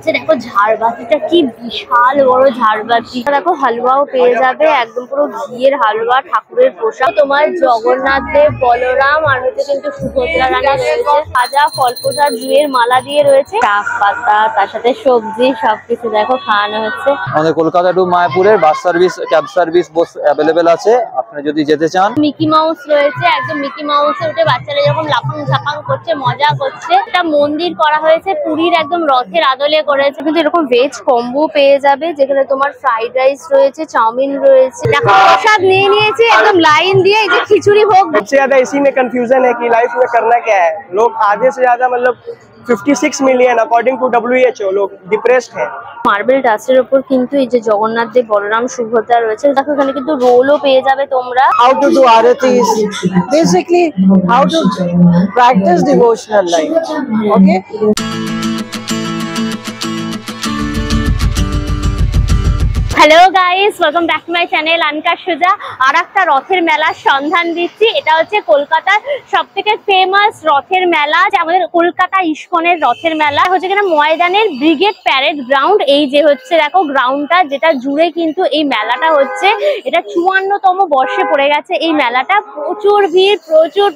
রয়েছে। দেখো ঝাড়বাতিটা কি বিশাল বড় ঝাড়বাতি। দেখো হালুয়াও পেয়ে যাবে, একদম পুরো ঘিয়ের হালুয়া, ঠাকুরের প্রসাদ। তোমার জগন্নাথ দেব, বলরাম আর হচ্ছে কিন্তু সুভদ্রা রানী রয়েছে। ভাজা ফল প্রসাদ, ঘিয়ের মালা দিয়ে রয়েছে, চাপ পাতা, তার সাথে সবজি, সবকিছু দেখো খাওয়ানো হচ্ছে। আমাদের কলকাতা টু মায়াপুরের bus service, cab service both available আছে, আপনি যদি যেতে চান। মিকি মাউস রয়েছে, একদম মিকি মাউসে উঠে বাচ্চারা যখন লাফাং ঝাপাং করছে, মজা করছে। একটা মন্দির করা হয়েছে, পুরীর একদম রথের আদলে করেছে। কিন্তু এরকম ভেজ কম্বো পেয়ে যাবে, যেখানে তোমার ফ্রাইড রাইস রয়েছে, চাউমিন রয়েছে। দেখো প্রসাদ নিয়ে নিয়েছে একদম লাইন দিয়ে। এই যে খিচুড়ি ভোগ। सबसे ज्यादा इसी में कंफ्यूजन है कि लाइफ में करना क्या है। लोग आधे से ज्यादा मतलब 56 मिलियन अकॉर्डिंग टू WHO लोग डिप्रेस्ड हैं। মার্বেল টাচের উপর কিন্তু এই যে জগন্নাথ দেব, বলরাম, সুভদ্রা রয়েছে। দেখো এখানে কিন্তু রোলও পেয়ে যাবে তোমরা। How to do aratis, basically how to practice devotional life. Okay. Hello guys, welcome back to my channel Anka Suja. আর একটা রথের মেলার সন্ধান দিচ্ছি। এটা হচ্ছে কলকাতার সবথেকে ফেমাস রথের মেলা, আমাদের কলকাতা ইস্কনের রথের মেলা। হচ্ছে কিনা ময়দানের ব্রিগেড প্যারেড গ্রাউন্ড। এই যে হচ্ছে দেখো গ্রাউন্ডটা, যেটা জুড়ে কিন্তু এই মেলাটা হচ্ছে। এটা 54তম বর্ষে পড়ে গেছে এই মেলাটা। প্রচুর ভিড়, প্রচুর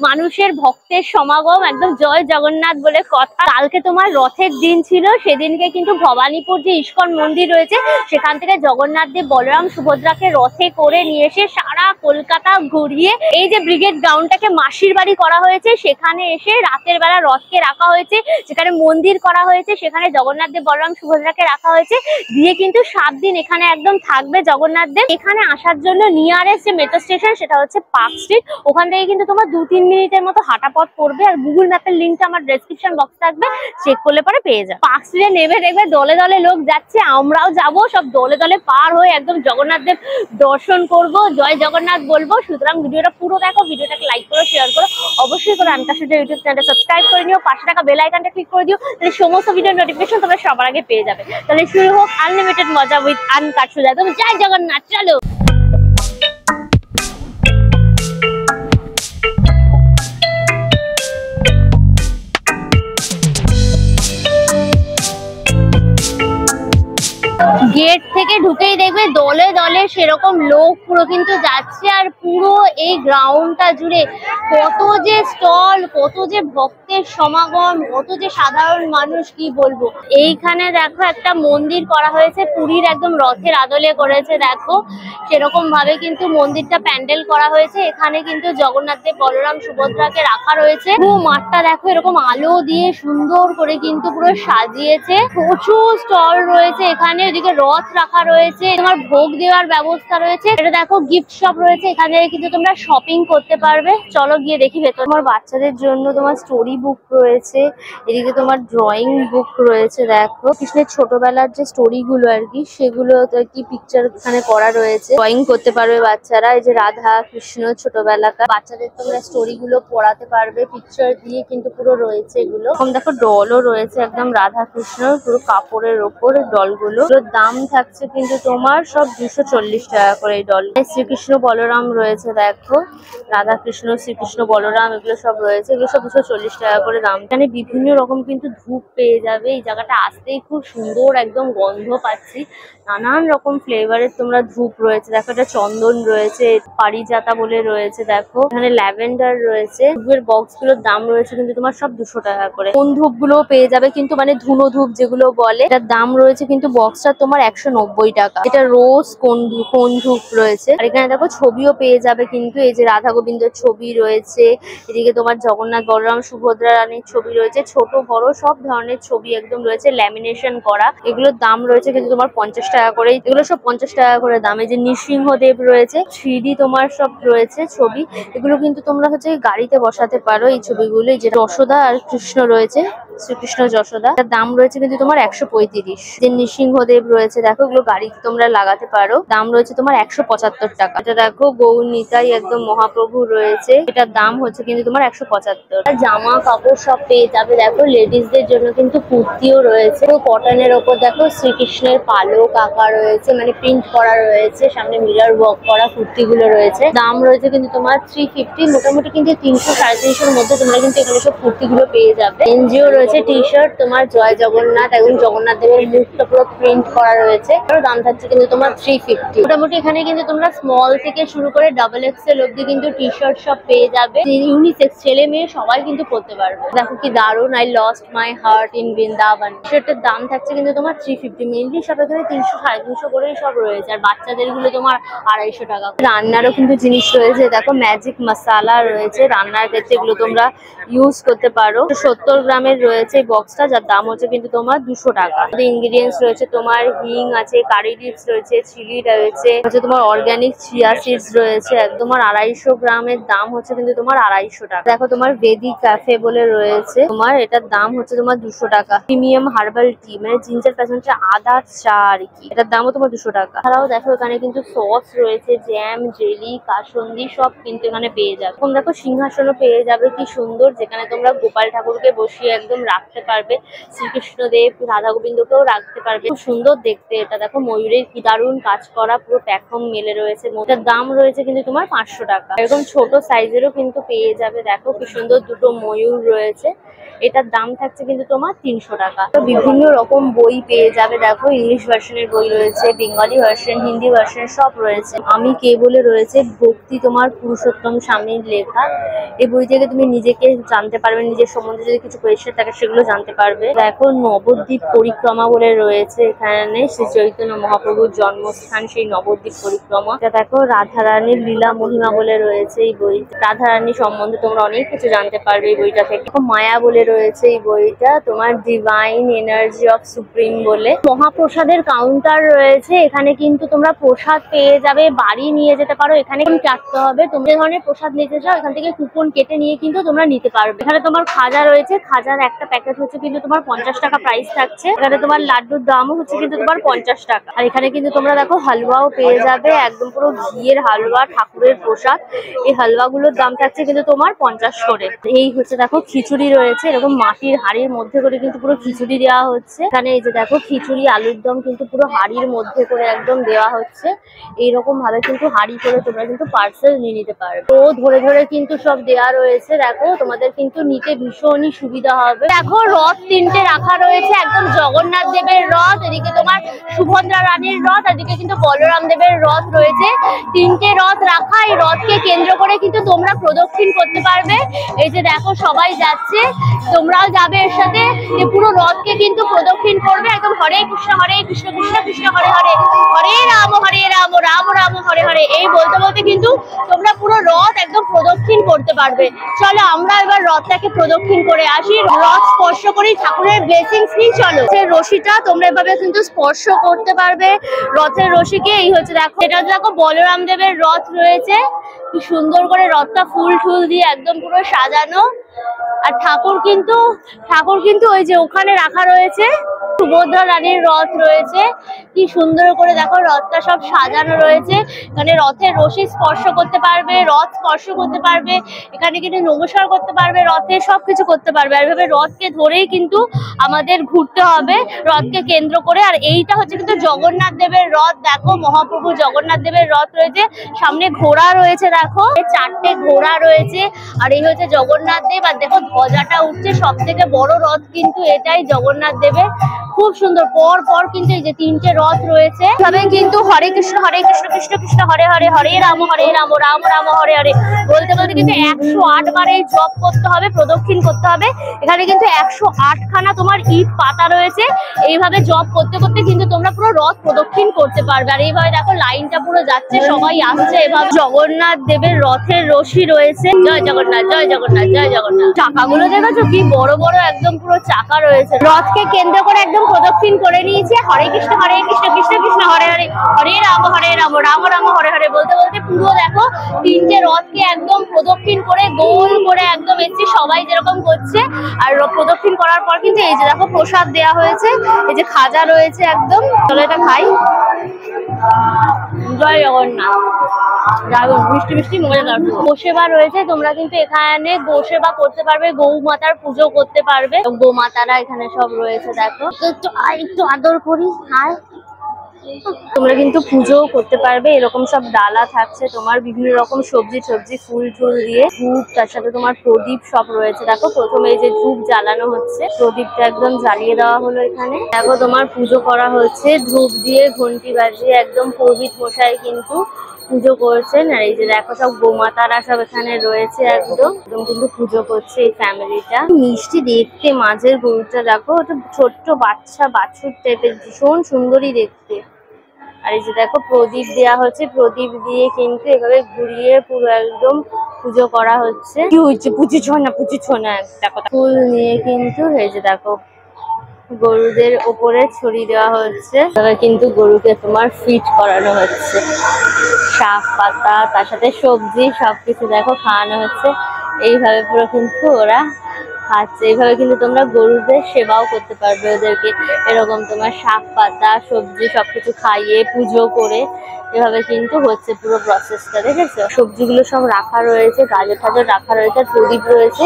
মানুষের ভক্তের সমাগম, একদম জয় জগন্নাথ বলে কথা। কালকে তোমার রথের দিন ছিল, সেদিনকে কিন্তু ভবানীপুর যে ইস্কন মন্দির রয়েছে, সেখান থেকে জগন্নাথ দেব, বলরাম, সুভদ্রাকে রথে করে নিয়ে এসে সারা কলকাতা ঘুরিয়ে এই যে ব্রিগেড গ্রাউন্ডটাকে মাসির বাড়ি করা হয়েছে, সেখানে এসে রাতের বেলা রথকে রাখা হয়েছে, যেখানে মন্দির করা হয়েছে, সেখানে জগন্নাথ দেব, বলরাম, সুভদ্রাকে রাখা হয়েছে। দিয়ে কিন্তু 7 দিন এখানে একদম থাকবে জগন্নাথ দেব। এখানে আসার জন্য নিয়ারেস্ট যে মেট্রো স্টেশন সেটা হচ্ছে পার্ক স্ট্রিট। ওখান থেকে কিন্তু তোমার 2-3 মিনিটের মতো হাঁটা পথ পড়বে। আর গুগল ম্যাপের লিঙ্কটা আমার ডেসক্রিপশন বক্স থাকবে, চেক করলে পরে পেয়ে যাবে। পার্ক স্ট্রিটে নেমে দেখবে দলে দলে লোক যাচ্ছে, আমরাও যাবো। সব দলে দলে পার হয়ে একদম জগন্নাথ দেব দর্শন করব, জয় জগন্নাথ বলবো। সুতরাং ভিডিওটা পুরো দেখো, ভিডিওটাকে লাইক করো, শেয়ার করো, অবশ্যই করে আনকা সুজা ইউটিউব চ্যানেলটা সাবস্ক্রাইব করে নিও, পাশে থাকা বেল আইকনটা ক্লিক করে দিও, তাহলে সমস্ত ভিডিওর নোটিফিকেশন তোমরা সবার আগে পেয়ে যাবে। তাহলে শুরু হোক আনলিমিটেড মজা উইথ আনকা সুজা। তুমি জয় জগন্নাথ, চলো। গেট থেকে ঢুকেই দেখবে দলে দলে সেরকম লোক পুরো কিন্তু যাচ্ছে। আর পুরো এই গ্রাউন্ডটা জুড়ে কত যে স্টল, কত যে ভক্তের সমাগম, কত যে সাধারণ মানুষ, কি বলবো। এইখানে দেখো একটা মন্দির করা হয়েছে, পুরীর একদম রথের আদলে করেছে। দেখো সেরকম ভাবে কিন্তু মন্দিরটা প্যান্ডেল করা হয়েছে। এখানে কিন্তু জগন্নাথ দেব, বলরাম, সুভদ্রাকে রাখা রয়েছে। পুরো মাঠটা দেখো এরকম আলো দিয়ে সুন্দর করে কিন্তু পুরো সাজিয়েছে। প্রচুর স্টল রয়েছে এখানে, এদিকে রথ রাখা রয়েছে, তোমার ভোগ দেওয়ার ব্যবস্থা রয়েছে। এটা দেখো গিফট শপ রয়েছে, এখানে কিন্তু তোমরা শপিং করতে পারবে। চলো গিয়ে দেখি ভেতর। তোমার বাচ্চাদের জন্য তোমার স্টোরি বুক রয়েছে, এদিকে তোমার ড্রয়িং বুক রয়েছে। দেখো কৃষ্ণের ছোটবেলার যে স্টোরি গুলো আর কি, সেগুলো আর কি পিকচার এখানে করা রয়েছে, ড্রয়িং করতে পারবে বাচ্চারা। এই যে রাধা কৃষ্ণ ছোটবেলাকার, বাচ্চাদের তোমরা স্টোরি গুলো পড়াতে পারবে, পিকচার দিয়ে কিন্তু পুরো রয়েছে এগুলো। এখন দেখো ডলও রয়েছে, একদম রাধা কৃষ্ণ পুরো কাপড়ের ওপর ডলগুলো। দাম থাকছে কিন্তু তোমার সব 240 টাকা করে এই ডল। শ্রীকৃষ্ণ বলরাম রয়েছে, দেখো রাধা কৃষ্ণ, শ্রীকৃষ্ণ বলরাম এগুলো সব রয়েছে, এগুলো সব 240 টাকা করে দাম। এখানে বিভিন্ন রকম কিন্তু ধূপ পেয়ে যাবে। এই জায়গাটা আসতেই খুব সুন্দর একদম গন্ধ পাচ্ছি, নানান রকম ফ্লেভারের তোমরা ধূপ রয়েছে। দেখো এটা চন্দন রয়েছে, পারিজাতা বলে রয়েছে। দেখো এখানে ল্যাভেন্ডার রয়েছে। ধূপের বক্স গুলোর দাম রয়েছে কিন্তু তোমার সব 200 টাকা করে। কোন ধূপ গুলো পেয়ে যাবে কিন্তু, মানে ধুনো ধূপ যেগুলো বলে, এটার দাম রয়েছে কিন্তু বক্সটা তোমার 190 টাকা। এটা রোজ কোন ধূপ রয়েছে। আর এখানে দেখো ছবিও পেয়ে যাবে কিন্তু, এই যে রাধা গোবিন্দর ছবি রয়েছে, এদিকে তোমার জগন্নাথ, বলরাম, সুভদ্রা রানীর ছবি রয়েছে, ছোট বড় সব ধরনের ছবি একদম রয়েছে, ল্যামিনেশন করা। এগুলোর দাম রয়েছে কিন্তু তোমার 50 টাকা করে। এগুলো সব 50 টাকা করে দাম। এই যে নৃসিংহদেব রয়েছে, 3D তোমার সব রয়েছে ছবি, এগুলো কিন্তু তোমরা হচ্ছে গাড়িতে বসাতে পারো এই ছবিগুলো। এই যে যশোদা আর কৃষ্ণ রয়েছে, শ্রীকৃষ্ণ যশোদা, তার দাম রয়েছে কিন্তু তোমার 135। যে নৃসিংহদেব রয়েছে দেখো, এগুলো গাড়িতে তোমরা লাগাতে পারো, দাম রয়েছে তোমার 175 টাকা। এটা দেখো গৌর নিতাই একদম মহাপ্রভু রয়েছে, এটার দাম হচ্ছে কিন্তু তোমার 175। জামা কাপড় সব পেয়ে যাবে। দেখো লেডিসদের জন্য কিন্তু কুর্তিও রয়েছে, কটনের ওপর দেখো শ্রীকৃষ্ণের পালক আঁকা রয়েছে, মানে প্রিন্ট করা রয়েছে, সামনে মিরর ওয়ার্ক করা কুর্তিগুলো রয়েছে। দাম রয়েছে কিন্তু তোমার 350, মোটামুটি কিন্তু 300-350 মধ্যে তোমরা কিন্তু এখানে সব কুর্তিগুলো পেয়ে যাবে। এনজিও রয়েছে টি শার্ট তোমার জয় জগন্নাথ, একদম জগন্নাথ দেবের মুখটা পুরো প্রিন্ট করা রয়েছে। দাম থাকছে কিন্তু তোমার 350। মোটামুটি এখানে কিন্তু তোমরা স্মল থেকে শুরু করে ডাবল এক্সেল অব্দি কিন্তু টি শার্ট সব পেয়ে যাবে। ইউনিসেক্স, ছেলে মেয়ে সবাই কিন্তু পরতে পারবে। দেখো কি দারুন, I lost my heart in Vrindavan. শার্টের দাম থাকছে কিন্তু তোমার 350। মেনলি সব এখানে 300 350 করেই সব রয়েছে, আর বাচ্চাদের গুলো তোমার 250 টাকা। রান্নারও কিন্তু জিনিস রয়েছে, দেখো ম্যাজিক মশালা রয়েছে, রান্নার ক্ষেত্রে এগুলো তোমরা ইউজ করতে পারো। 70 গ্রামের রয়েছে এই বক্সটা, যার দাম হচ্ছে কিন্তু তোমার 200 টাকা। ইনগ্রিডিয়েন্টস রয়েছে তোমার হিং আছে, কারি লিভস রয়েছে, চিলি রয়েছে, তোমার অর্গানিক চিয়া সিডস রয়েছে। তোমার 250 গ্রামের দাম হচ্ছে কিন্তু তোমার 250 টাকা। দেখো তোমার বেদি ক্যাফে বলে রয়েছে, তোমার এটার দাম হচ্ছে তোমার 200 টাকা। প্রিমিয়াম হার্বাল টি মানে জিঞ্জার প্যাসেঞ্জার আদা চা আর কি, এটার দামও তোমার 200 টাকা। এছাড়াও দেখো এখানে কিন্তু সস রয়েছে, জ্যাম, জেলি, কাসুন্দি সব কিন্তু এখানে পেয়ে যাবে। এখন দেখো সিংহাসনও পেয়ে যাবে, কি সুন্দর, যেখানে তোমরা গোপাল ঠাকুরকে বসিয়ে একদম রাখতে পারবে, শ্রীকৃষ্ণ দেব, রাধা গোবিন্দকেও রাখতে পারবে। খুব সুন্দর দেখতে এটা। দেখো ময়ূরের কি দারুণ কাজ করা, পুরো প্যাকম মেলে রয়েছে। এটার দাম রয়েছে কিন্তু তোমার 500 টাকা। এরকম ছোট সাইজেরও কিন্তু পেয়ে যাবে। দেখো কি সুন্দর দুটো ময়ূর রয়েছে, এটার দাম থাকছে কিন্তু তোমার 300 টাকা। বিভিন্ন রকম বই পেয়ে যাবে। দেখো ইংলিশ ভার্সনের বই রয়েছে, বেঙ্গলি ভার্সন, হিন্দি ভার্সন সব রয়েছে। আমি কে বলে রয়েছে, ভক্তি তোমার পুরুষোত্তম স্বামীর লেখা। এই বই থেকে তুমি নিজেকে জানতে পারবে, নিজের সম্বন্ধে যদি কিছু কোয়েশ্চেন থাকে সেগুলো জানতে পারবে। দেখো নবদ্বীপ পরিক্রমা বলে রয়েছে, এখানে শ্রী চৈতন্য মহাপ্রভুর জন্মস্থান সেই নবদ্বীপ পরিক্রমা। দেখো রাধারানীর লীলা মহিমা বলে রয়েছে এই বই, রাধারানী সম্বন্ধে তোমরা অনেক কিছু জানতে পারবে এই বইটা থেকে। মায়া বলে রয়েছে এই বইটা, তোমার ডিভাইন এনার্জি অফ সুপ্রিম বলে। মহাপ্রসাদের কাউন্টার রয়েছে, এখানে কিন্তু তোমরা প্রসাদ পেয়ে যাবে, বাড়ি নিয়ে যেতে পারো। এখানে কাটতে হবে, তোমরা যে ধরনের প্রসাদ নিতে চাও এখান থেকে কুপন কেটে নিয়ে কিন্তু তোমরা নিতে পারবে। এখানে তোমার খাজা রয়েছে, খাজার একটা প্যাকেট হচ্ছে কিন্তু তোমার 50 টাকা প্রাইস থাকছে। এখানে তোমার লাড্ডুর দামও হচ্ছে কিন্তু তোমার 50 টাকা। আর এখানে কিন্তু তোমরা দেখো হালুয়াও পেয়ে যাবে, একদম পুরো ঘিয়ের হালুয়া, ঠাকুরের প্রসাদ। এই হালুয়াগুলোর দাম থাকছে কিন্তু তোমার 50 করে। এই হচ্ছে দেখো খিচুড়ি রয়েছে, এরকম মাটির হাড়ির মধ্যে করে কিন্তু পুরো খিচুড়ি দেওয়া হচ্ছে। এখানে এই যে দেখো খিচুড়ি আলুর দম কিন্তু পুরো হাড়ির মধ্যে করে একদম দেওয়া হচ্ছে। এইরকম ভাবে কিন্তু হাড়ি করে তোমরা কিন্তু পার্সেল নিয়ে নিতে পারবে। তো ধরে ধরে কিন্তু সব দেওয়া রয়েছে, দেখো তোমাদের কিন্তু নিতে ভীষণই সুবিধা হবে। দেখো রথ 3টে রাখা রয়েছে, একদম জগন্নাথ দেবের রথ, এদিকে তোমার সুভদ্রা রানীর রথ, এদিকে কিন্তু বলরাম দেবের রথ রয়েছে। 3টে রথ রাখা, এই রথকে কেন্দ্র করে কিন্তু তোমরা প্রদক্ষিণ করতে পারবে। এই যে দেখো সবাই যাচ্ছে, তোমরাও যাবে এর সাথে। পুরো রথকে কিন্তু প্রদক্ষিণ করবে একদম হরে কৃষ্ণ কৃষ্ণ কৃষ্ণ হরে হরে, হরে রাম রাম রাম হরে হরে, এই বলতে বলতে কিন্তু তোমরা পুরো রথ একদম প্রদক্ষিণ করতে পারবে। চলো আমরা এবার রথটাকে প্রদক্ষিণ করে আসি, রথ স্পর্শ করি, ঠাকুরের ব্লেসিংস নিই। চলো রশিটা তোমরা এভাবে কিন্তু স্পর্শ করতে পারবে, রথের রশিকে। এই হচ্ছে দেখো, এটা দেখো বলরাম দেবের রথ রয়েছে, কি সুন্দর করে রথটা ফুল টুল দিয়ে একদম পুরো সাজানো। আর ঠাকুর কিন্তু ওই যে ওখানে রাখা রয়েছে, সুভদ্রা রানীর রথ রয়েছে, কি সুন্দর করে দেখো রথটা সব সাজানো রয়েছে। এখানে রথের রশি স্পর্শ করতে পারবে, রথ স্পর্শ করতে পারবে, এখানে কিন্তু নমস্কার করতে পারবে, রথে সবকিছু করতে পারবে। আর এভাবে রথকে ধরেই কিন্তু আমাদের ঘুরতে হবে রথকে কেন্দ্র করে। আর এইটা হচ্ছে কিন্তু জগন্নাথ দেবের রথ, দেখো মহাপ্রভু জগন্নাথ দেবের রথ রয়েছে, সামনে ঘোড়া রয়েছে, দেখো 4টে ঘোড়া রয়েছে। আর এই হচ্ছে জগন্নাথ দেব, আর দেখো ধ্বজাটা উঠছে, সব থেকে বড় রথ কিন্তু এটাই জগন্নাথ দেবের। খুব সুন্দর, পর পর কিন্তু এই যে 3টে রথ রয়েছে, তবে কিন্তু হরে কৃষ্ণ কৃষ্ণ কৃষ্ণ হরে হরে, হরে রাম রাম রাম হরে হরে বলতে বলতে কিন্তু 108 বার এই জপ করতে হবে, প্রদক্ষিণ করতে হবে। এখানে কিন্তু 108 খানা তোমার ইট পাতা রয়েছে, এইভাবে জপ করতে করতে কিন্তু তোমরা পুরো রথ প্রদক্ষিণ করতে পারবে। আর এইভাবে দেখো লাইনটা পুরো যাচ্ছে, সবাই আসছে এভাবে। জগন্নাথ দেবের রথের রশি রয়েছে, জয় জগন্নাথ জয় জগন্নাথ জয় জগন্নাথ। চাকাগুলো দেখেছো কি বড় বড় একদম পুরো চাকা রয়েছে। রথকে কেন্দ্র করে একদম প্রদক্ষিণ করে নিয়েছে, হরে কৃষ্ণ কৃষ্ণ কৃষ্ণ হরে হরে, হরে রাম রাম রাম হরে হরে বলতে বলতে পুরো দেখো 3টে রথকে একদম প্রদক্ষিণ করে গোল করে একদম এসেছি, সবাই যেরকম করছে। আর প্রদক্ষিণ করার পর কিন্তু এই যে দেখো প্রসাদ দেওয়া হয়েছে, এই যে খাজা রয়েছে একদম। চলো এটা খাই। জয় জগন্নাথ, মিষ্টি মিষ্টি মজাদার। গোসেবা রয়েছে, তোমরা কিন্তু এখানে গোসেবা করতে পারবে, গৌ মাতার পুজো করতে পারবে, গো মাতারা এখানে সব রয়েছে। দেখো একটু আদর করি। আর তোমরা কিন্তু পুজোও করতে পারবে, এরকম সব ডালা থাকছে তোমার বিভিন্ন রকম সবজি টবজি ফুল টুল দিয়ে, ধূপ, তার সাথে তোমার প্রদীপ সব রয়েছে। দেখো প্রথমে এই যে ধূপ জ্বালানো হচ্ছে, প্রদীপটা একদম জ্বালিয়ে দেওয়া হলো এখানে। দেখো তোমার পুজো করা হচ্ছে ধূপ দিয়ে, ঘন্টি বাজিয়ে, একদম পুরোহিত মশাই কিন্তু পুজো করছেন। আর এই যে দেখো সব গোমাতারা সব এখানে রয়েছে, একদম কিন্তু পুজো করছে এই ফ্যামিলিটা। মিষ্টি দেখতে মাঝের গরুটা, দেখো ওটা ছোট্ট বাচ্চা বাছুর টাইপের, ভীষণ সুন্দরই দেখতে। আর এই যে দেখো প্রদীপ দেওয়া হচ্ছে, প্রদীপ দিয়ে কিন্তু এভাবে ঘুরিয়ে পুরো একদম পুজো করা হচ্ছে। কি হচ্ছে, পুজো না একটা কথা, ফুল নিয়ে কিন্তু এই যে দেখো গরুদের ওপরে ছড়িয়ে দেওয়া হচ্ছে। তবে কিন্তু গরুকে তোমার ফিট করানো হচ্ছে, শাক পাতা তার সাথে সবজি সবকিছু দেখো খাওয়ানো হচ্ছে। এইভাবে পুরো কিন্তু ওরা খাচ্ছে। এইভাবে কিন্তু তোমরা গরুদের সেবাও করতে পারবে, ওদেরকে এরকম তোমার শাক পাতা সবজি সবকিছু খাইয়ে পুজো করে এভাবে কিন্তু হচ্ছে পুরো প্রসেসটা। দেখেছো সবজিগুলো সব রাখা রয়েছে, গাজর টাজর রাখা রয়েছে, প্রদীপ রয়েছে।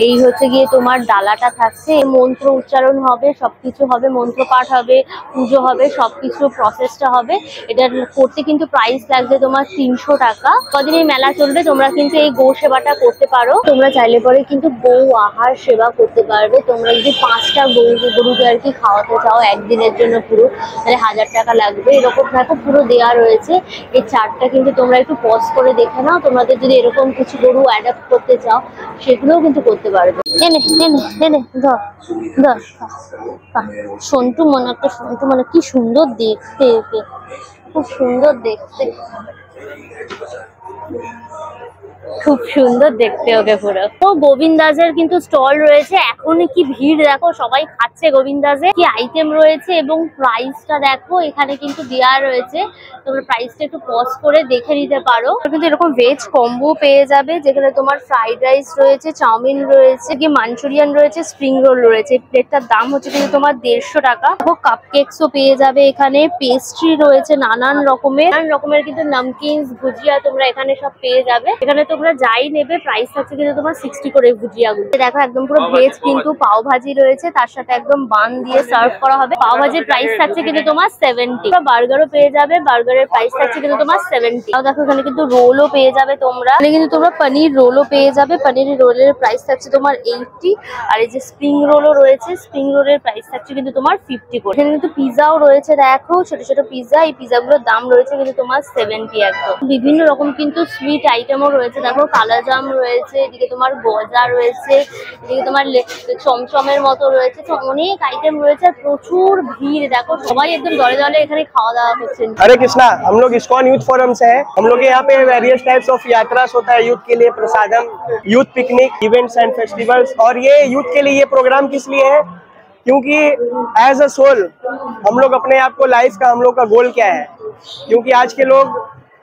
এই হচ্ছে গিয়ে তোমার ডালাটা থাকছে, মন্ত্র উচ্চারণ হবে, সবকিছু হবে, মন্ত্র পাঠ হবে, পুজো হবে, সবকিছু প্রসেসটা হবে। এটা করতে কিন্তু প্রাইস লাগবে তোমার 300 টাকা। কদিন এই মেলা চলবে, তোমরা কিন্তু এই গো সেবাটা করতে পারো। তোমরা চাইলে পরে কিন্তু গৌ আহার সেবা করতে পারবে। তোমরা যদি 5টা গরুকে আর কি খাওয়াতে চাও একদিনের জন্য পুরো, তাহলে 1000 টাকা লাগবে। এরকম দেখো পুরো দেওয়া রয়েছে। এই চার্টটা কিন্তু তোমরা একটু পজ করে দেখে নাও, তোমাদের যদি এরকম কিছু গরু অ্যাডাপ্ট করতে চাও সেগুলোও কিন্তু করতে পারবে। এনে এনে এনে ধর ধর, সন্টু মনে একটা, সন্টু মানে কি সুন্দর দেখতে, একে খুব সুন্দর দেখতে, খুব সুন্দর দেখতে ওকে পুরো। তো গোবিন্দাজের কিন্তু স্টল রয়েছে, এখন কি ভিড় দেখো, সবাই খাচ্ছে গোবিন্দাজে। কি আইটেম রয়েছে এবং প্রাইসটা দেখো এখানে কিন্তু দেওয়া রয়েছে, তোমরা প্রাইসটা একটু পজ করে দেখে নিতে পারো। কিন্তু এরকম ভেজ কম্বো পেয়ে যাবে, যেখানে তোমার ফ্রাইড রাইস রয়েছে, চাউমিন রয়েছে, কি মাঞ্চুরিয়ান রয়েছে, স্প্রিং রোল রয়েছে। প্লেটটার দাম হচ্ছে কিন্তু তোমার 150 টাকা। কাপ কেকসও পেয়ে যাবে এখানে, পেস্ট্রি রয়েছে নানান রকমের কিন্তু নামকিনস ভুজিয়া তোমরা এখানে সব পেয়ে যাবে। এখানে তোমরা যাই নেবে প্রাইস থাকছে কিন্তু তোমার 60 করে ভুজিয়া গুলো। দেখো একদম পুরো ভেজ কিন্তু পাও ভাজি রয়েছে, তার সাথে একদম বান দিয়ে সার্ভ করা হবে। পাও ভাজির প্রাইস থাকছে কিন্তু তোমার 70। বার্গারও পেয়ে যাবে, বার্গারের প্রাইস থাকছে কিন্তু তোমার 70। আর দেখো এখানে কিন্তু রোলও পেয়ে যাবে তোমরা, এখানে কিন্তু তোমরা পনির রোলও পেয়ে যাবে। পনির রোলের প্রাইস থাকছে তোমার 80। আর এই যে স্প্রিং রোলও রয়েছে, স্প্রিং রোলের প্রাইস থাকছে কিন্তু তোমার 50 করে। এখানে কিন্তু পিজাও রয়েছে, দেখো ছোট ছোট পিজা, এই পিজাগুলোর দাম রয়েছে কিন্তু তোমার 70 একদম। বিভিন্ন রকম কিন্তু সুইট আইটেমও রয়েছে, দেখো কালাজাম রয়েছে, এদিকে তোমার গজা রয়েছে, এদিকে তোমার চমচমের মতো রয়েছে, তো অনেক আইটেম রয়েছে। আর প্রচুর ভিড়, দেখো সবাই একদম দলে দলে এখানে খাওয়া দাওয়া করছেন। हरे कृष्णा, हम लोग इस्कॉन यूथ फोरम से हैं। हम लोग के यहाँ पे वेरियस टाइप्स ऑफ यात्रास होता है यूथ के लिए, prasadam, youth picnic, events and festivals. और ये यूथ के लिए ये प्रोग्राम किस लिए है, क्योंकि एज अ सोल हम लोग अपने आप को, लाइफ का हम लोग का गोल क्या है। क्योंकि आज के लोग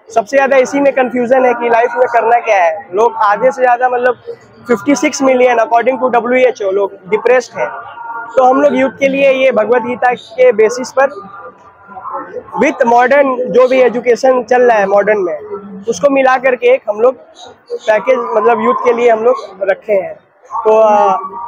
सबसे ज्यादा इसी में कंफ्यूजन है कि लाइफ में करना क्या है। लोग आधे से ज्यादा मतलब 56 मिलियन अकॉर्डिंग टू WHO लोग डिप्रेस्ड हैं। तो हम लोग यूथ के लिए ये भगवत गीता के बेसिस पर विथ मॉडर्न जो भी एजुकेशन चल रहा है मॉडर्न में, उसको मिला करके एक हम लोग पैकेज मतलब यूथ के लिए हम लोग रखे हैं। तो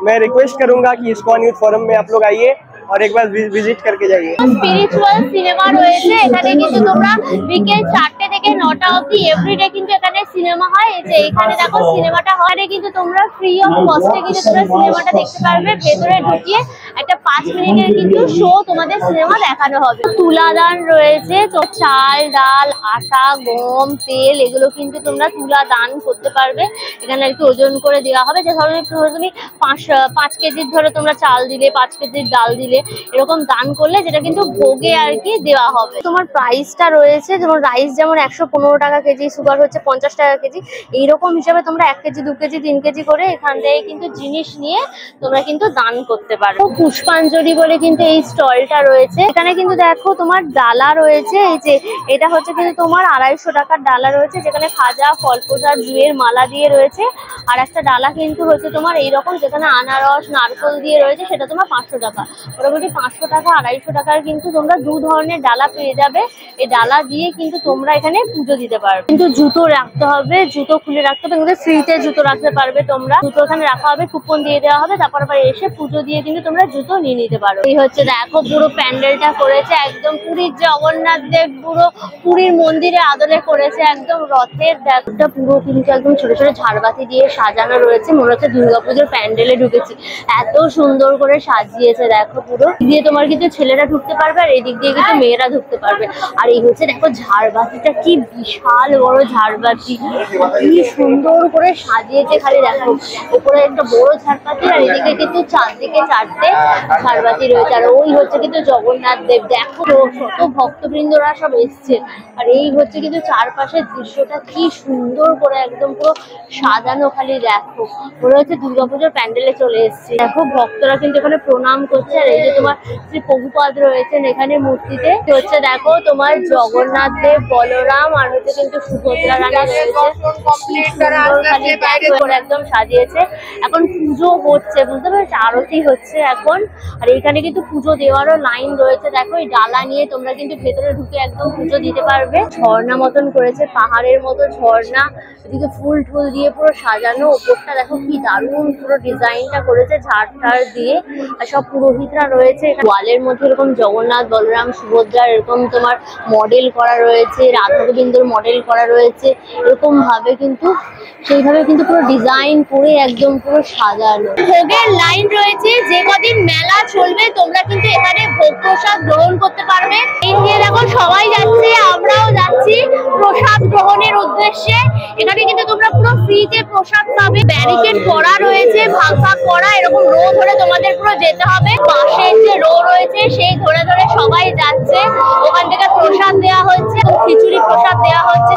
मैं रिक्वेस्ट करूंगा कि इस्कॉन यूथ फोरम में आप लोग आइए और एक बार विजिट करके जाइए। স্পিরিচুয়াল সিনেমা রয়েছে এখানে, কিন্তু তোমরা বিকেল 4টে থেকে 9টা অবধি এভরিডে কিন্তু এখানে সিনেমা হয়। এই যে এখানে দেখো সিনেমাটা হয়, কিন্তু তোমরা ফ্রি অফ কস্টে কিন্তু তোমরা সিনেমাটা দেখতে পারবে। ভেতরে ঢুকিয়ে একটা 5 মিনিটের কিন্তু শো তোমাদের সিনেমা দেখানো হবে। তুলাদান রয়েছে, তো চাল ডাল আটা গম তেল এগুলো কিন্তু তোমরা তুলা দান করতে পারবে। এখানে একটু ওজন করে দেওয়া হবে, যে ধরো তুমি 5 কেজির ধরো তোমরা চাল দিলে, 5 কেজির ডাল দিলে, এরকম দান করলে যেটা কিন্তু ভোগে আর কি দেওয়া হবে। তোমার প্রাইসটা রয়েছে, যেমন রাইস যেমন 115 টাকা কেজি, সুগার হচ্ছে 50 টাকা কেজি, এইরকম হিসাবে তোমরা 1 কেজি 2 কেজি 3 কেজি করে এখান থেকে কিন্তু জিনিস নিয়ে তোমরা কিন্তু দান করতে পারো। পুষ্পাঞ্জলি বলে কিন্তু এই স্টলটা রয়েছে, এখানে কিন্তু দেখো তোমার ডালা রয়েছে। এই যে এটা হচ্ছে কিন্তু তোমার 250 টাকার ডালা রয়েছে, যেখানে খাজা ফল প্রসাদ জুয়ের মালা দিয়ে রয়েছে। আর একটা ডালা কিন্তু হচ্ছে তোমার এইরকম, যেখানে আনারস নারকেল দিয়ে রয়েছে, সেটা তোমার 500 টাকা। মোটামুটি 500 টাকা 250 টাকার কিন্তু তোমরা 2 ধরনের ডালা পেয়ে যাবে। এই ডালা দিয়ে কিন্তু তোমরা এখানে পুজো দিতে পারবে। কিন্তু জুতো রাখতে হবে, জুতো খুলে রাখতে হবে, কিন্তু ফ্রিতে জুতো রাখতে পারবে তোমরা। জুতো ওখানে রাখা হবে, কুপন দিয়ে দেওয়া হবে, তারপর আবার এসে পুজো দিয়ে কিন্তু তোমরা জুতো নিয়ে নিতে পারো। এই হচ্ছে দেখো পুরো প্যান্ডেলটা করেছে একদম পুরীর জগন্নাথ দেব, পুরো পুরীর মন্দিরে আদলে করেছে, একদম রথের দেখটা পুরো কিন্তু একদম ছোট ছোট ঝাড়বাতি দিয়ে সাজানো রয়েছে। মনে হচ্ছে দুর্গাপুজোর প্যান্ডেলে ঢুকেছি, এত সুন্দর করে সাজিয়েছে দেখো। পুরো দিয়ে তোমার কিন্তু ছেলেরা ঢুকতে পারবে, আর এদিক দিয়ে কিন্তু মেয়েরা ঢুকতে পারবে। আর এই হচ্ছে দেখো ঝাড়বাতিটা, কি বিশাল বড় ঝাড়বাতি, কি সুন্দর করে সাজিয়েছে। খালি দেখো উপরে একটা বড় ঝাড়বাতি, আর এদিকে কিন্তু চারদিকে 4টে ঝাড়বাতি রয়েছে। আর ওই হচ্ছে কিন্তু জগন্নাথ দেব, দেখো কত ভক্তবৃন্দরা সব এসছে। আর এই হচ্ছে কিন্তু চারপাশের দৃশ্যটা কি সুন্দর করে একদম পুরো সাজানো। খালি দেখো মনে হচ্ছে দুর্গাপুজোর প্যান্ডেলে চলে এসছে। দেখো ভক্তরা কিন্তু এখানে প্রণাম করছে। আর এই যে তোমার শ্রী প্রভুপাদ রয়েছেন এখানে মূর্তিতে, হচ্ছে দেখো তোমার জগন্নাথ দেব, বলরাম, আর হচ্ছে কিন্তু সুভদ্রা রানী রয়েছে। কি সুন্দর খালি দেখো একদম সাজিয়েছে। এখন পুজো হচ্ছে, বুঝতে পারছো, আরতি হচ্ছে এখন। আর এইখানে কিন্তু পুজো দেওয়ারও লাইন রয়েছে। দেখো এই ডালা নিয়ে তোমরা কিন্তু ভেতরে ঢুকে একদম পুজো দিতে পারবে। ঝর্ণা মতন করেছে, পাহাড়ের মতো ঝর্ণা, এদিকে ফুল টুল দিয়ে পুরো সাজানো। ওপরটা দেখো কি দারুণ পুরো ডিজাইনটা করেছে ঝাড় টাড় দিয়ে। আর সব পুরোহিতরা রয়েছে। ওয়ালের মধ্যে এরকম জগন্নাথ, বলরাম, সুভদ্রা এরকম তোমার মডেল করা রয়েছে, রাধা গোবিন্দর মডেল করা রয়েছে। এরকম ভাবে কিন্তু সেইভাবে কিন্তু পুরো ডিজাইন করে একদম পুরো সাজানো। ভোগের লাইন রয়েছে, যে কদিন মেলা চলবে তোমরা কিন্তু এখানে ভোগ প্রসাদ গ্রহণ করতে পারবে। এই যে দেখো সবাই যাচ্ছে, আমরাও যাচ্ছি প্রসাদ গ্রহণের উদ্দেশ্যে। এখানে কিন্তু তোমরা পুরো ফ্রিতে প্রসাদ পাবে। ব্যারিকেড করা রয়েছে, ভাগ ভাগ করা, এরকম রো ধরে তোমাদের পুরো যেতে হবে। পাশের যে রো রয়েছে সেই ধরে ধরে সবাই যাচ্ছে। ওখান থেকে প্রসাদ দেওয়া হচ্ছে, খিচুড়ি প্রসাদ দেওয়া হচ্ছে।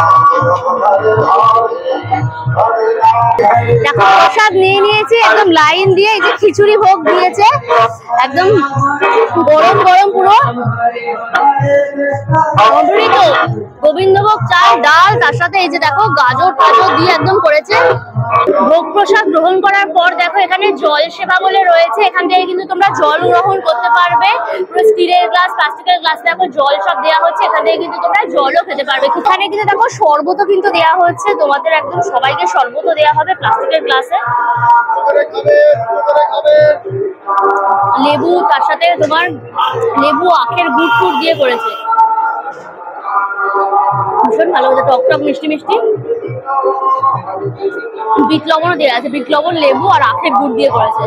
দেখো প্রসাদ নিয়ে নিয়েছে একদম লাইন দিয়ে। এই যে খিচুড়ি ভোগ দিয়েছে একদম গরম গরম পুরো অমৃত। গোবিন্দভোগ চাল, ডাল, তার সাথে এই যে দেখো গাজর টাজর দিয়ে একদম করেছে। ভোগ প্রসাদ গ্রহণ করার পর দেখো এখানে জল সেবা বলে রয়েছে। এখান থেকে কিন্তু তোমরা জল গ্রহণ করতে পারবে। পুরো স্টিলের গ্লাস, প্লাস্টিকের গ্লাস দেখো জল সব দেওয়া হচ্ছে। এখান থেকে কিন্তু তোমরা জলও খেতে পারবে। এখানে কিন্তু দেখো শরবতও কিন্তু দেওয়া হচ্ছে তোমাদের, একদম সবাইকে শরবতও দেওয়া হবে প্লাস্টিকের গ্লাসে। লেবু, তার সাথে তোমার লেবু আখের গুড় টুড় দিয়ে করেছে, ভীষণ ভালো হচ্ছে, টক টক মিষ্টি মিষ্টি। বিট লবণও দেওয়া আছে, বিট লবণ, লেবু আর আখের গুড় দিয়ে করেছে,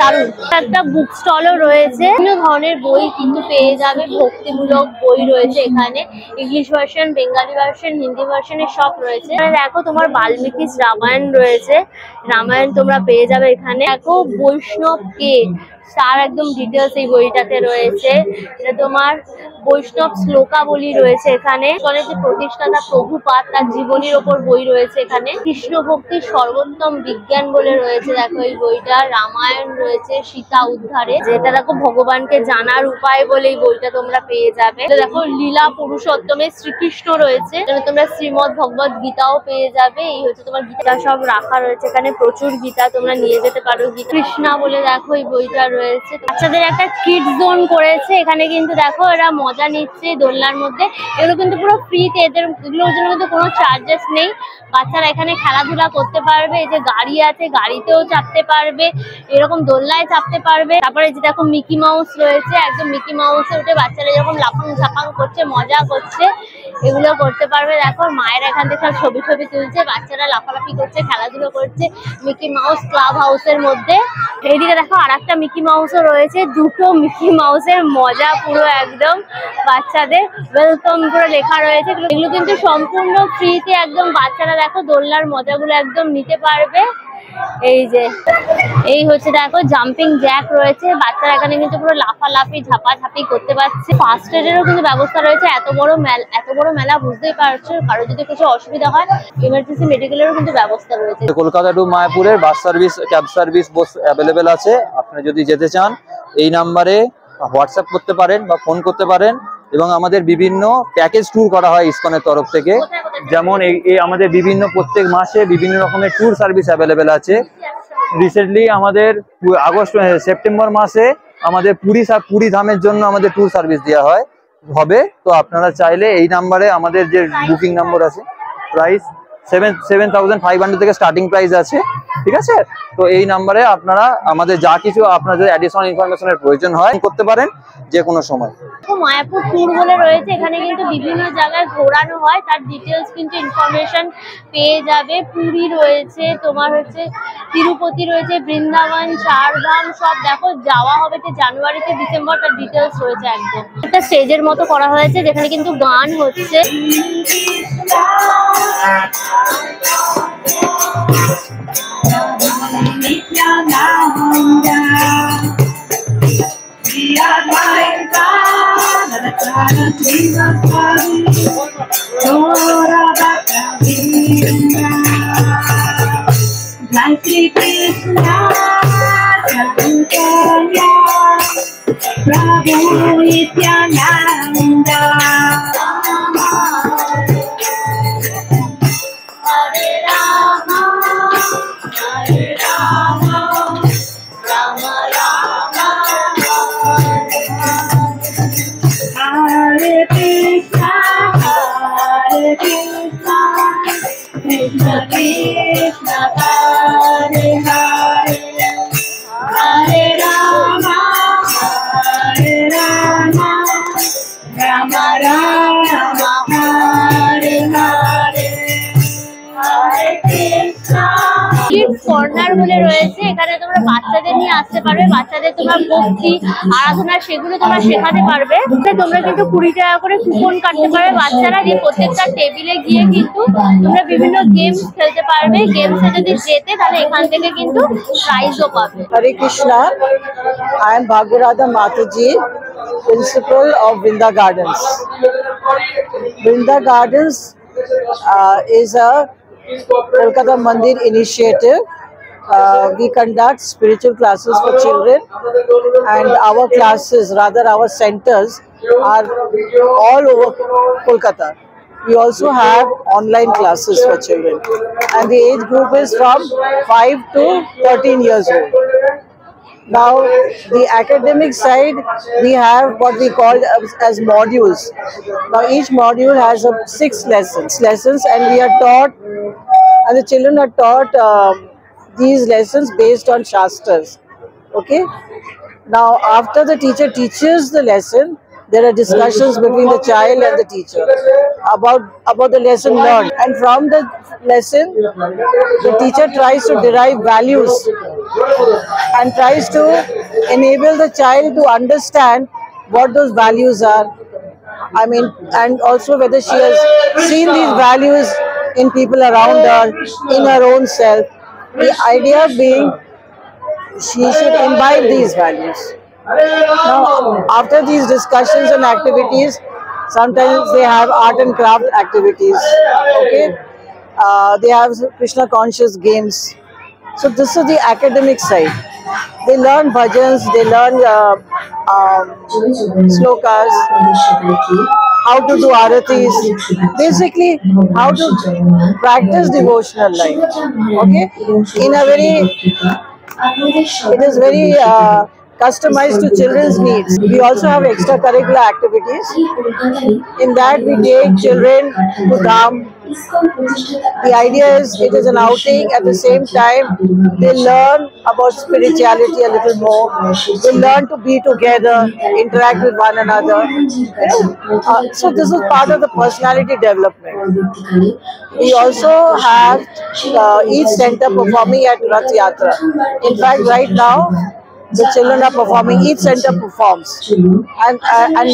দারুণ। একটা বুক স্টলও রয়েছে, বিভিন্ন ধরনের বই কিন্তু পেয়ে যাবে। ভক্তিমূলক বই রয়েছে এখানে, English version, Bengali version, Hindi ভার্সনের সব রয়েছে। দেখো তোমার বাল্মীকি রামায়ণ রয়েছে, রামায়ণ তোমরা পেয়ে যাবে এখানে। দেখো বৈষ্ণব কে, তার একদম ডিটেলস এই বইটাতে রয়েছে। এটা তোমার বৈষ্ণব শ্লোকাবলী রয়েছে এখানে। যে প্রতিষ্ঠাতা প্রভুপাদ তার জীবনীর ওপর বই রয়েছে এখানে। কৃষ্ণ ভক্তির সর্বোত্তম বিজ্ঞান বলে রয়েছে দেখো এই বইটা। রামায়ণ রয়েছে সীতা উদ্ধারে, যেটা দেখো ভগবানকে জানার উপায় বলে এই বইটা তোমরা পেয়ে যাবে। দেখো লীলা পুরুষোত্তমে শ্রীকৃষ্ণ রয়েছে, তোমরা শ্রীমদ ভগবত গীতাও পেয়ে যাবে। এই হচ্ছে তোমার গীতা সব রাখা রয়েছে এখানে, প্রচুর গীতা তোমরা নিয়ে যেতে পারো। গীতা কৃষ্ণা বলে দেখো এই বইটা রয়েছে। বাচ্চাদের একটা কিড জোন করেছে এখানে, কিন্তু দেখো এরা মজা নিচ্ছে দোলনার মধ্যে। এগুলো কিন্তু পুরো ফ্রিতে, এগুলোর জন্য কিন্তু কোনো চার্জেস নেই। বাচ্চারা এখানে খেলাধুলা করতে পারবে। এই যে গাড়ি আছে, গাড়িতেও চাপতে পারবে, এরকম দোলনায় চাপতে পারবে। তারপরে যে দেখো মিকি মাউস রয়েছে, একদম মিকি মাউসে উঠে বাচ্চারা এরকম লাফাং ঝাপাং করছে, মজা করছে, এগুলো করতে পারবে। দেখো মায়েরা এখান থেকে সব ছবি ছবি তুলছে, বাচ্চারা লাফালাফি করছে, খেলাধুলো করছে মিকি মাউস ক্লাব হাউসের মধ্যে। এইদিকে দেখো আর একটা মিকি মাউসও রয়েছে, দুটো মিকি মাউসের মজা পুরো একদম বাচ্চাদের। ওয়েলকাম করে লেখা রয়েছে। এগুলো কিন্তু সম্পূর্ণ ফ্রিতে একদম বাচ্চারা দেখো দোলনার মজাগুলো একদম নিতে পারবে। এই যে এই হচ্ছে দেখো জাম্পিং জ্যাক রয়েছে, বাচ্চারা এখানে কিন্তু পুরো লাফালাফি ঝাপাঝাপি করতে পারছে। ফার্স্ট এডেরও কিন্তু ব্যবস্থা রয়েছে। এত বড় মেলা বুঝতেই পারছো, কারো যদি কিছু অসুবিধা হয় ইমার্জেন্সি মেডিকেলেরও কিন্তু ব্যবস্থা রয়েছে। কলকাতা টু মায়াপুরের bus service, cab service both available আছে। আপনি যদি যেতে চান এই নাম্বারে হোয়াটসঅ্যাপ করতে পারেন বা ফোন করতে পারেন, এবং আমাদের বিভিন্ন প্যাকেজ ট্যুর করা হয় ইসকনের তরফ থেকে। যেমন এই আমাদের বিভিন্ন প্রত্যেক মাসে বিভিন্ন রকমের ট্যুর সার্ভিস অ্যাভেলেবেল আছে। রিসেন্টলি আমাদের সেপ্টেম্বর মাসে আমাদের পুরী ধামের জন্য আমাদের ট্যুর সার্ভিস দেওয়া হবে। তো আপনারা চাইলে এই নাম্বারে, আমাদের যে বুকিং নাম্বার আছে, প্রাইস 7,500 থেকে স্টার্টিং প্রাইস আছে, ঠিক আছে? তো এই নাম্বারে আপনারা আমাদের যা কিছু আপনাদের অ্যাডিশনাল ইনফরমেশনের প্রয়োজন হয় করতে পারেন যে কোনো সময়। মায়াপুর ট্যুর বলে রয়েছে, এখানে কিন্তু বিভিন্ন জায়গায় ঘোরানো হয়, তার ডিটেলস কিন্তু ইনফরমেশন পেয়ে যাবে। পুরী রয়েছে, তোমার হচ্ছে তিরুপতি রয়েছে, বৃন্দাবন, চারধাম সব দেখো যাওয়া হবে যে জানুয়ারিতে ডিসেম্বর, তার ডিটেলস রয়েছে একদম। একটা স্টেজের মতো করা হয়েছে যেখানে কিন্তু গান হচ্ছে। Prabhu Nityananda Hare Rama Hare Rama Rama Rama Hare Krishna Hare Krishna Krishna Krishna Hare Hare Hare Rama Hare Rama Rama Rama Hare Hare Hare Krishna। Kids corner বলে রয়েছে, এখানে তোমরা বাচ্চাদের নিয়ে আসতে পারবে, বাচ্চাদের তোমরা ভক্তি আরাধনা সেগুলো তোমরা শেখাতে পারবে। তোমরা কিন্তু 20 টাকা করে কুপন কাটতে পারবে বাচ্চারা, দিয়ে প্রত্যেকটা টেবিলে গিয়ে কিন্তু তোমরা বিভিন্ন গেমস খেলতে পারবে। গেমসে যদি জেতে তাহলে এখান থেকে কিন্তু প্রাইজও পাবে। Hare Krishna, I am Bhagwarada Mataji, principal of Vrinda Gardens. Vrinda Gardens is a Kolkata Mandir initiative. We conduct spiritual classes for children, and our classes, rather our centers, are all over Kolkata. We also have online classes for children, and the age group is from 5 to 13 years old. Now, the academic side, we have what we call as modules. Now, each module has 6 lessons, and we are taught, and the children are taught these lessons based on Shastras. Okay. Now, after the teacher teaches the lesson, there are discussions between the child and the teacher about the lesson learned, and from the lesson, the teacher tries to derive values and tries to enable the child to understand what those values are. I mean, and also whether she has seen these values in people around her, in her own self. The idea being she should imbibe these values. Now, after these discussions and activities, sometimes they have art and craft activities. Okay, they have Krishna conscious games. So this is the academic side. They learn bhajans, they learn slokas, how to do aratis, basically how to practice devotional life. Okay, in a very, it is very customized to children's needs. We also have extracurricular activities. In that, we take children to Dham. The idea is it is an outing. At the same time, they learn about spirituality a little more. They learn to be together, interact with one another. So this is part of the personality development. We also have each center performing at Rath Yatra. In fact, right now, the children are performing, each center performs, and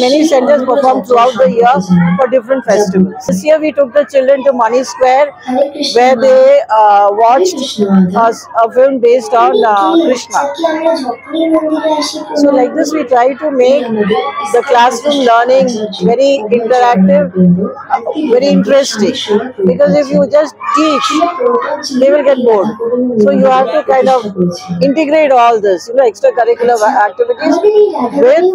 many centers perform throughout the year for different festivals. This year we took the children to Mani Square, where they watched a film based on Krishna. So like this we try to make the classroom learning very interactive, very interesting, because if you just teach, they will get bored. So you have to kind of integrate all this, extracurricular activities with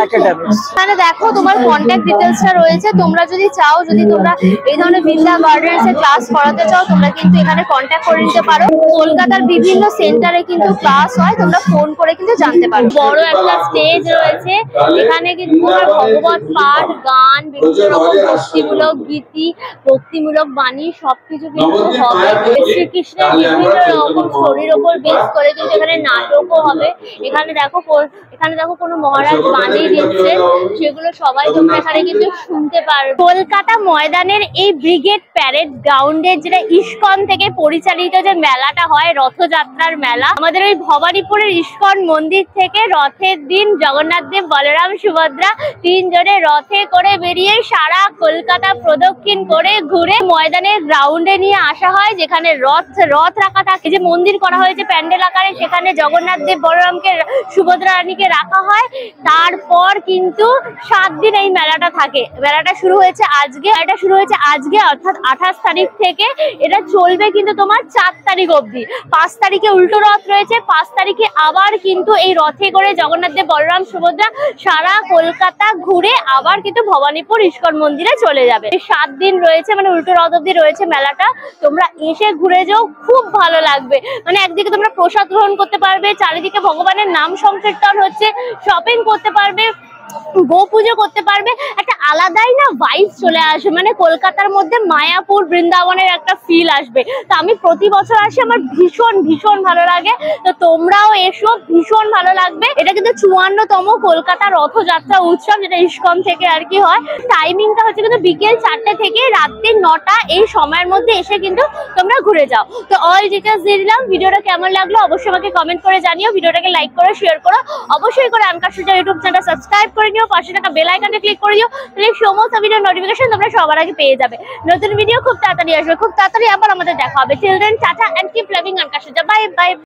academics. মানে দেখো তোমার contact ডিটেলসটা রয়েছে, তোমরা যদি চাও, যদি তোমরা এই ধরনের বৃন্দা গার্ডেন্স এর ক্লাস করাতে চাও, তোমরা কিন্তু এখানে কন্ট্যাক্ট করে নিতে পারো। কলকাতার বিভিন্ন সেন্টারে কিন্তু ক্লাস হয়, তোমরা ফোন করে কিন্তু জানতে পারো। বড় একটা স্টেজ রয়েছে, এখানে কিন্তু তোমার ভগবত পাঠ, গান, বিভিন্ন রকম ভক্তিমূলক গীতি, ভক্তিমূলক বাণী সবকিছু কিন্তু হবে। শ্রীকৃষ্ণের বিভিন্ন রকম শরীর ওপর বেস করে কিন্তু এখানে নাটকও হবে। এখানে দেখো কোনো মহারাজ বাণী দিচ্ছে, সেগুলো সবাই তোমরা এখানে কিন্তু শুনতে পারো। কলকাতা ময়দানের এই ব্রিগেড প্যারেড গ্রাউন্ডের যেটা ইস্কন থেকে পরিচালিত যে মেলাটা হয়, রথযাত্রার মেলা, আমাদের ওই ভবানীপুরের ইস্কন মন্দির থেকে রথের দিন জগন্নাথ দেব, বলরাম, সুভদ্রা তিনজনে রথে করে বেরিয়ে সারা কলকাতা প্রদক্ষিণ করে ঘুরে ময়দানের গ্রাউন্ডে নিয়ে আসা হয়, যেখানে রথ রাখা থাকে, যে মন্দির করা হয়েছে প্যান্ডেল আকারে, সেখানে জগন্নাথ দেব, বলরামকে, সুভদ্রা রানীকে রাখা হয়। তারপর কিন্তু 7 দিন এই মেলাটা থাকে। মেলাটা শুরু হয়েছে আজকে অর্থাৎ 28 তারিখ থেকে, এটা চলবে কিন্তু তোমার 4 তারিখ অবধি। 5 তারিখে উল্টো রথ রয়েছে, 5 তারিখে আবার কিন্তু এই রথে করে জগন্নাথ দেব, বলরাম, সুভদ্রা সারা কলকাতা ঘুরে আবার কিন্তু ভবানীপুর ইস্কন মন্দিরে চলে যাবে। 7 দিন রয়েছে, মানে উল্টো রথ অবধি রয়েছে মেলাটা। তোমরা এসে ঘুরে যাও, খুব ভালো লাগবে। মানে একদিকে তোমরা প্রসাদ গ্রহণ করতে পারবে, চারিদিকে ভগবানের নাম সংকীর্তন হচ্ছে, শপিং করতে পারবে, গো পুজো করতে পারবে, একটা আলাদাই না ভাইব চলে আসবে। মানে কলকাতার মধ্যে মায়াপুর, বৃন্দাবনের একটা ফিল আসবে। তো আমি প্রতি বছর আসি, আমার ভীষণ ভালো লাগে। তো তোমরাও এসো, ভীষণ ভালো লাগবে। এটা কিন্তু 54তম কলকাতা রথযাত্রা উৎসব, যেটা ইস্কন থেকে আর কি হয়। টাইমিংটা হচ্ছে কিন্তু বিকেল 4টে থেকে রাত্রি 9টা, এই সময়ের মধ্যে এসে কিন্তু তোমরা ঘুরে যাও। তো অল ডিটেলস দিয়ে দিলাম। ভিডিওটা কেমন লাগলো অবশ্যই আমাকে কমেন্ট করে জানিও। ভিডিওটাকে লাইক করো, শেয়ার করো, অবশ্যই করে আনকার সুজা ইউটিউব চ্যানেলটা সাবস্ক্রাইব করে নিও, পাশে থাকা বেল আইকনটা ক্লিক করে দিও, তাহলে সমস্ত ভিডিও নোটিফিকেশন তোমরা সবার আগে পেয়ে যাবে। নতুন ভিডিও খুব তাড়াতাড়ি আসবে, খুব তাড়াতাড়ি আবার আমাদের দেখা হবে। Till then tata and keep loving আনকার সুজা। Bye by.